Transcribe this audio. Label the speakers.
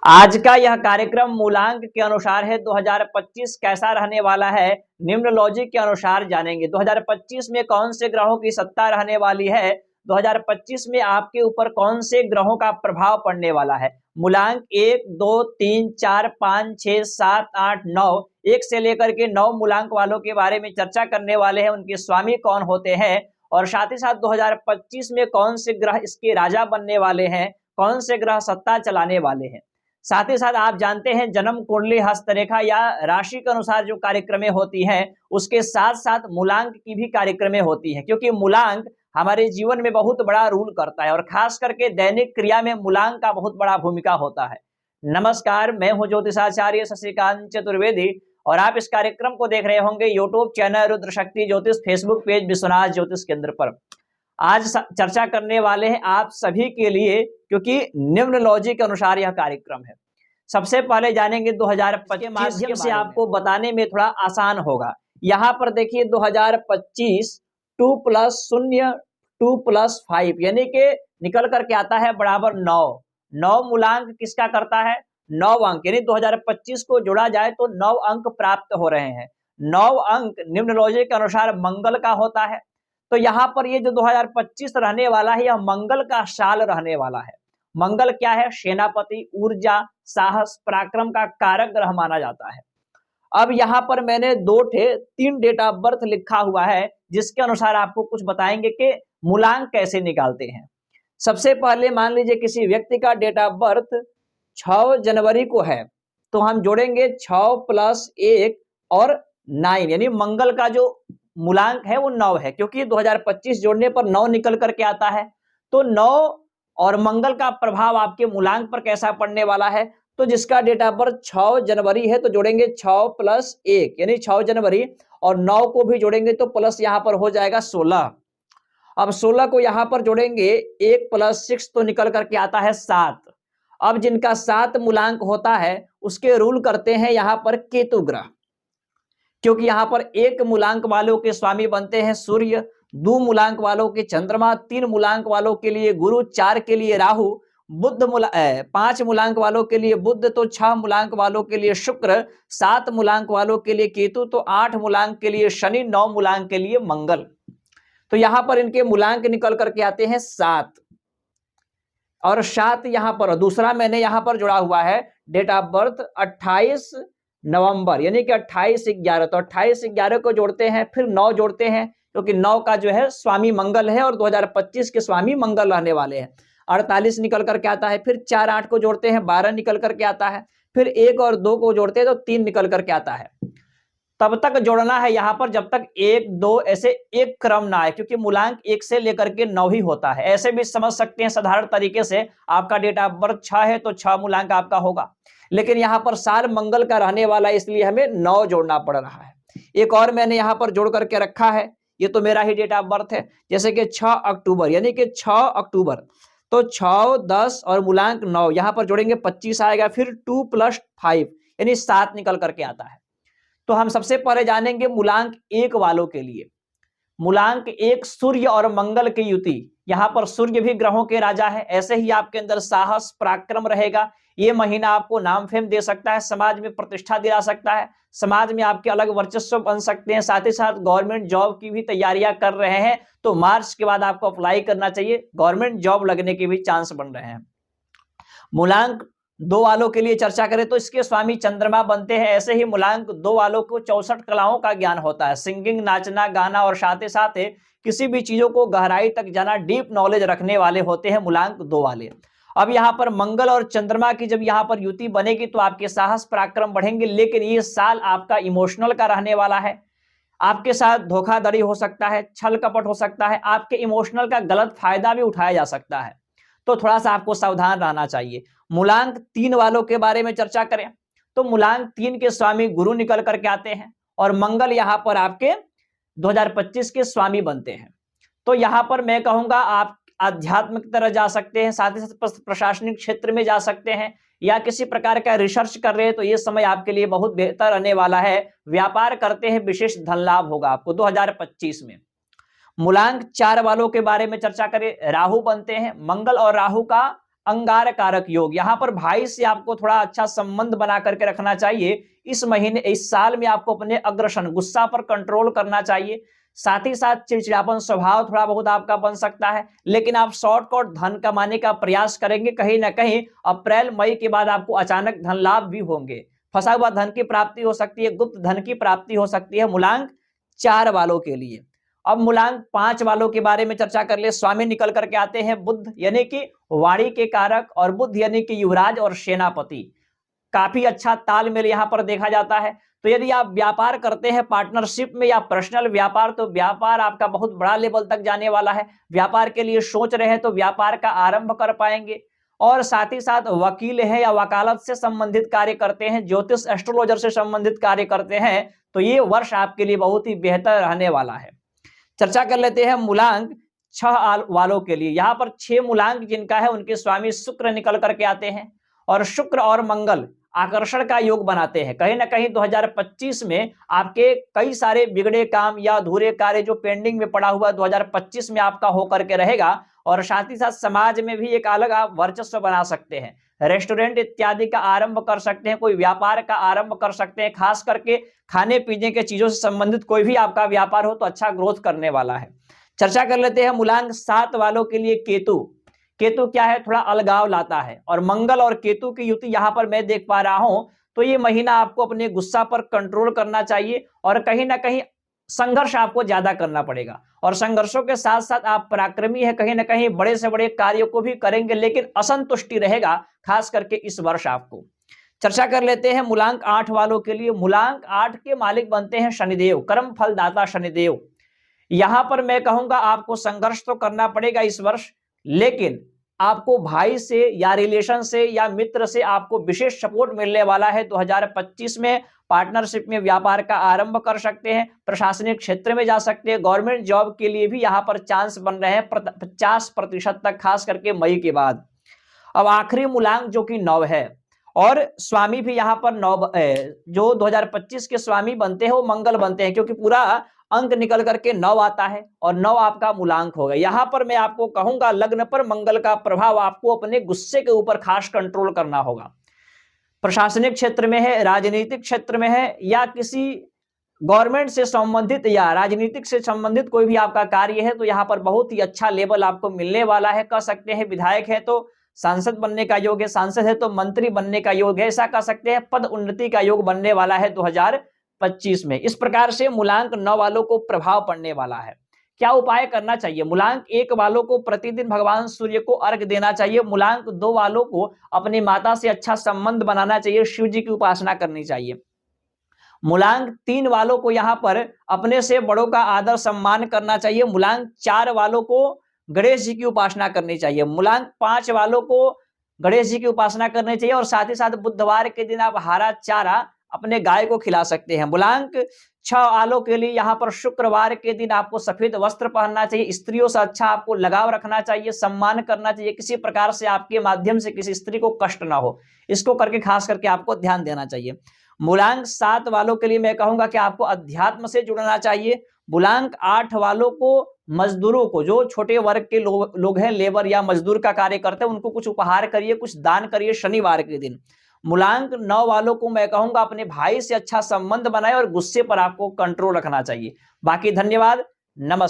Speaker 1: आज का यह कार्यक्रम मूलांक के अनुसार है। 2025 कैसा रहने वाला है, निम्नलॉजी के अनुसार जानेंगे। 2025 में कौन से ग्रहों की सत्ता रहने वाली है, 2025 में आपके ऊपर कौन से ग्रहों का प्रभाव पड़ने वाला है। मूलांक 1, 2, 3, 4, 5, 6, 7, 8, 9, 1 से लेकर के 9 मूलांक वालों के बारे में चर्चा करने वाले हैं। उनके स्वामी कौन होते हैं और साथ ही साथ 2025 में कौन से ग्रह इसके राजा बनने वाले हैं, कौन से ग्रह सत्ता चलाने वाले हैं। साथ ही साथ आप जानते हैं जन्म कुंडली, हस्तरेखा या राशि के अनुसार जो कार्यक्रमें होती हैं, उसके साथ साथ मूलांक की भी कार्यक्रमें होती हैं, क्योंकि मूलांक हमारे जीवन में बहुत बड़ा रूल करता है और खास करके दैनिक क्रिया में मूलांक का बहुत बड़ा भूमिका होता है। नमस्कार, मैं हूं ज्योतिषाचार्य शशिकांत चतुर्वेदी और आप इस कार्यक्रम को देख रहे होंगे यूट्यूब चैनल रुद्र शक्ति ज्योतिष, फेसबुक पेज विश्वनाथ ज्योतिष केंद्र पर। आज चर्चा करने वाले हैं आप सभी के लिए, क्योंकि निम्नलॉजी के अनुसार यह कार्यक्रम है। सबसे पहले जानेंगे 2025 के माध्यम से आपको बताने में थोड़ा आसान होगा। यहाँ पर देखिए 2025 2 + 0 2 + 5 यानी कि निकल करके आता है बराबर 9। 9 मूलांक किसका करता है? 9 अंक, यानी 2025 को जोड़ा जाए तो 9 अंक प्राप्त हो रहे हैं। 9 अंक निम्नलॉजी के अनुसार मंगल का होता है। तो यहाँ पर ये जो 2025 रहने वाला है, यह मंगल का साल रहने वाला है। मंगल क्या है? सेनापति, ऊर्जा, साहस, पराक्रम का कारक ग्रह माना जाता है। अब यहाँ पर मैंने 3 डेट ऑफ बर्थ लिखा हुआ है, जिसके अनुसार आपको कुछ बताएंगे कि मूलांक कैसे निकालते हैं। सबसे पहले मान लीजिए किसी व्यक्ति का डेट ऑफ बर्थ 6 जनवरी को है, तो हम जोड़ेंगे 6 + 1 और 9, यानी मंगल का जो मूलांक है वो 9 है, क्योंकि 2025 जोड़ने पर 9 निकल करके आता है। तो 9 और मंगल का प्रभाव आपके मूलांक पर कैसा पड़ने वाला है? तो जिसका डेट ऑफ बर्थ 6 जनवरी है तो जोड़ेंगे 6 + 1 यानी 6 जनवरी, और 9 को भी जोड़ेंगे तो प्लस यहाँ पर हो जाएगा 16। अब 16 को यहाँ पर जोड़ेंगे, 1 + 6 तो निकल करके आता है 7। अब जिनका 7 मूलांक होता है उसके रूल करते हैं यहाँ पर केतु ग्रह, क्योंकि यहाँ पर 1 मूलांक वालों के स्वामी बनते हैं सूर्य, 2 मूलांक वालों के चंद्रमा, 3 मूलांक वालों के लिए गुरु, 4 के लिए राहु, 5 मूलांक वालों के लिए बुध, तो 6 मूलांक वालों के लिए शुक्र, 7 मूलांक वालों के लिए केतु, तो 8 मूलांक के लिए शनि, 9 मूलांक के लिए मंगल। तो यहाँ पर इनके मूलांक निकल करके आते हैं 7 और 7 यहाँ पर दूसरा मैंने यहाँ पर जोड़ा हुआ है डेट ऑफ बर्थ 28 नवंबर, यानी कि 28/11। तो 28/11 को जोड़ते हैं, फिर 9 जोड़ते हैं, क्योंकि 9 का जो है स्वामी मंगल है और 2025 के स्वामी मंगल रहने वाले हैं। 48 निकल करके आता है, फिर 4 8 को जोड़ते हैं, 12 निकल करके आता है, फिर 1 और 2 को जोड़ते हैं तो 3 निकल करके आता है। तब तक जोड़ना है यहाँ पर जब तक 1 2 ऐसे एक क्रम ना आए, क्योंकि मूलांक 1 से लेकर के 9 ही होता है। ऐसे भी समझ सकते हैं साधारण तरीके से, आपका डेट ऑफ बर्थ 6 है तो 6 मूलांक आपका होगा, लेकिन यहाँ पर साल मंगल का रहने वाला है, इसलिए हमें 9 जोड़ना पड़ रहा है। एक और मैंने यहाँ पर जोड़ करके रखा है, ये तो मेरा ही डेट ऑफ बर्थ है, जैसे कि 6 अक्टूबर, यानी कि 6 अक्टूबर, तो 6 10 और मूलांक 9, यहाँ पर जोड़ेंगे 25 आएगा, फिर 2 + 5 यानी 7 निकल करके आता है। तो हम सबसे पहले जानेंगे मूलांक 1 वालों के लिए। मूलांक 1 सूर्य और मंगल की युति, यहाँ पर सूर्य भी ग्रहों के राजा है, ऐसे ही आपके अंदर साहस पराक्रम रहेगा। ये महीना आपको नाम फेम दे सकता है, समाज में प्रतिष्ठा दिला सकता है, समाज में आपके अलग वर्चस्व बन सकते हैं। साथ ही साथ गवर्नमेंट जॉब की भी तैयारियां कर रहे हैं तो मार्च के बाद आपको अप्लाई करना चाहिए, गवर्नमेंट जॉब लगने के भी चांस बन रहे हैं। मूलांक 2 वालों के लिए चर्चा करें तो इसके स्वामी चंद्रमा बनते हैं। ऐसे ही मूलांक 2 वालों को 64 कलाओं का ज्ञान होता है, सिंगिंग, नाचना, गाना, और साथ ही साथ किसी भी चीजों को गहराई तक जाना, डीप नॉलेज रखने वाले होते हैं मूलांक 2 वाले। अब यहाँ पर मंगल और चंद्रमा की जब यहाँ पर युति बनेगी तो आपके साहस पराक्रम बढ़ेंगे, लेकिन ये साल आपका इमोशनल का रहने वाला है। आपके साथ धोखाधड़ी हो सकता है, छल कपट हो सकता है, आपके इमोशनल का गलत फायदा भी उठाया जा सकता है, तो थोड़ा सा आपको सावधान रहना चाहिए। मूलांक 3 वालों के बारे में चर्चा करें तो मूलांक 3 के स्वामी गुरु निकल करके आते हैं और मंगल यहाँ पर आपके 2025 के स्वामी बनते हैं। तो यहाँ पर मैं कहूंगा आप आध्यात्मिक तरह जा सकते हैं, साथ ही साथ प्रशासनिक क्षेत्र में जा सकते हैं, या किसी प्रकार का रिसर्च कर रहे हैं तो ये समय आपके लिए बहुत बेहतर रहने वाला है। व्यापार करते हैं, विशेष धन लाभ होगा आपको 2025 में। मूलांक 4 वालों के बारे में चर्चा करें, राहु बनते हैं। मंगल और राहु का अंगार कारक योग, यहाँ पर भाई से आपको थोड़ा अच्छा संबंध बना करके रखना चाहिए। इस महीने, इस साल में आपको अपने अग्रसन, गुस्सा पर कंट्रोल करना चाहिए। साथ ही साथ चिड़चिड़ापन स्वभाव थोड़ा बहुत आपका बन सकता है, लेकिन आप शॉर्टकट धन कमाने का प्रयास करेंगे। कहीं ना कहीं अप्रैल मई के बाद आपको अचानक धन लाभ भी होंगे। फंसा हुआ धन की प्राप्ति हो सकती है, गुप्त धन की प्राप्ति हो सकती है मूलांक 4 वालों के लिए। अब मूलांक 5 वालों के बारे में चर्चा कर ले। स्वामी निकल करके आते हैं बुध, यानी कि वाणी के कारक, और बुध यानी कि युवराज और सेनापति। काफी अच्छा तालमेल यहां पर देखा जाता है। तो यदि आप व्यापार करते हैं पार्टनरशिप में या पर्सनल व्यापार, तो व्यापार आपका बहुत बड़ा लेवल तक जाने वाला है। व्यापार के लिए सोच रहे हैं तो व्यापार का आरंभ कर पाएंगे। और साथ ही साथ वकील हैं या वकालत से संबंधित कार्य करते हैं, ज्योतिष एस्ट्रोलॉजर से संबंधित कार्य करते हैं, तो ये वर्ष आपके लिए बहुत ही बेहतर रहने वाला है। चर्चा कर लेते हैं मूलांक 6 वालों के लिए। यहाँ पर 6 मूलांक जिनका है उनके स्वामी शुक्र निकल करके आते हैं, और शुक्र और मंगल आकर्षण का योग बनाते हैं। कहीं ना कहीं 2025 में आपके कई सारे बिगड़े काम या अधूरे कार्य जो पेंडिंग में पड़ा हुआ 2025 में आपका होकर के रहेगा। और साथ ही साथ समाज में भी एक अलग आप वर्चस्व बना सकते हैं। रेस्टोरेंट इत्यादि का आरंभ कर सकते हैं, कोई व्यापार का आरंभ कर सकते हैं। खास करके खाने पीने के चीजों से संबंधित कोई भी आपका व्यापार हो तो अच्छा ग्रोथ करने वाला है। चर्चा कर लेते हैं मूलांक 7 वालों के लिए केतु। केतु क्या है, थोड़ा अलगाव लाता है, और मंगल और केतु की युति यहां पर मैं देख पा रहा हूं। तो ये महीना आपको अपने गुस्सा पर कंट्रोल करना चाहिए, और कहीं ना कहीं संघर्ष आपको ज्यादा करना पड़ेगा। और संघर्षों के साथ साथ आप पराक्रमी है, कहीं ना कहीं बड़े से बड़े कार्यों को भी करेंगे, लेकिन असंतुष्टि रहेगा खास करके इस वर्ष आपको। चर्चा कर लेते हैं मूलांक 8 वालों के लिए। मूलांक 8 के मालिक बनते हैं शनिदेव, कर्म फलदाता शनिदेव। यहां पर मैं कहूंगा आपको संघर्ष तो करना पड़ेगा इस वर्ष, लेकिन आपको भाई से या रिलेशन से या मित्र से आपको विशेष सपोर्ट मिलने वाला है। 2025 में पार्टनरशिप में व्यापार का आरंभ कर सकते हैं, प्रशासनिक क्षेत्र में जा सकते हैं, गवर्नमेंट जॉब के लिए भी यहां पर चांस बन रहे हैं 50% तक, खास करके मई के बाद। अब आखिरी मूलांक जो कि 9 है, और स्वामी भी यहां पर 9, जो 2025 के स्वामी बनते हैं वो मंगल बनते हैं, क्योंकि पूरा अंक निकल करके 9 आता है, और 9 आपका मूलांक होगा। यहां पर मैं आपको कहूंगा लग्न पर मंगल का प्रभाव आपको अपने गुस्से के ऊपर खास कंट्रोल करना होगा। प्रशासनिक क्षेत्र में है, राजनीतिक क्षेत्र में है, या किसी गवर्नमेंट से संबंधित या राजनीतिक से संबंधित कोई भी आपका कार्य है, तो यहाँ पर बहुत ही अच्छा लेवल आपको मिलने वाला है। कह सकते हैं विधायक है तो सांसद बनने का योग है, सांसद है तो मंत्री बनने का योग है, ऐसा कह सकते हैं पद उन्नति का योग बनने वाला है 2025 में। इस प्रकार से मूलांक 9 वालों को प्रभाव पड़ने वाला है। क्या उपाय करना चाहिए? मूलांक 1 वालों को प्रतिदिन भगवान सूर्य को अर्घ देना चाहिए। मूलांक 2 वालों को अपनी माता से अच्छा संबंध बनाना चाहिए, शिव जी की उपासना करनी चाहिए। मूलांक 3 वालों को यहाँ पर अपने से बड़ों का आदर सम्मान करना चाहिए। मूलांक 4 वालों को गणेश जी की उपासना करनी चाहिए। मूलांक 5 वालों को गणेश जी की उपासना करनी चाहिए, और साथ ही साथ बुधवार के दिन आप हरा चारा अपने गाय को खिला सकते हैं। मूलांक 6 वालों के लिए यहाँ पर शुक्रवार के दिन आपको सफेद वस्त्र पहनना चाहिए। स्त्रियों से अच्छा आपको लगाव रखना चाहिए, सम्मान करना चाहिए, किसी प्रकार से आपके माध्यम से किसी स्त्री को कष्ट ना हो, इसको करके खास करके आपको ध्यान देना चाहिए। मूलांक 7 वालों के लिए मैं कहूंगा कि आपको अध्यात्म से जुड़ना चाहिए। मूलांक 8 वालों को मजदूरों को, जो छोटे वर्ग के लोग हैं, लेबर या मजदूर का कार्य करते हैं, उनको कुछ उपहार करिए, कुछ दान करिए शनिवार के दिन। मूलांक 9 वालों को मैं कहूंगा अपने भाई से अच्छा संबंध बनाए, और गुस्से पर आपको कंट्रोल रखना चाहिए। बाकी धन्यवाद, नमस्कार।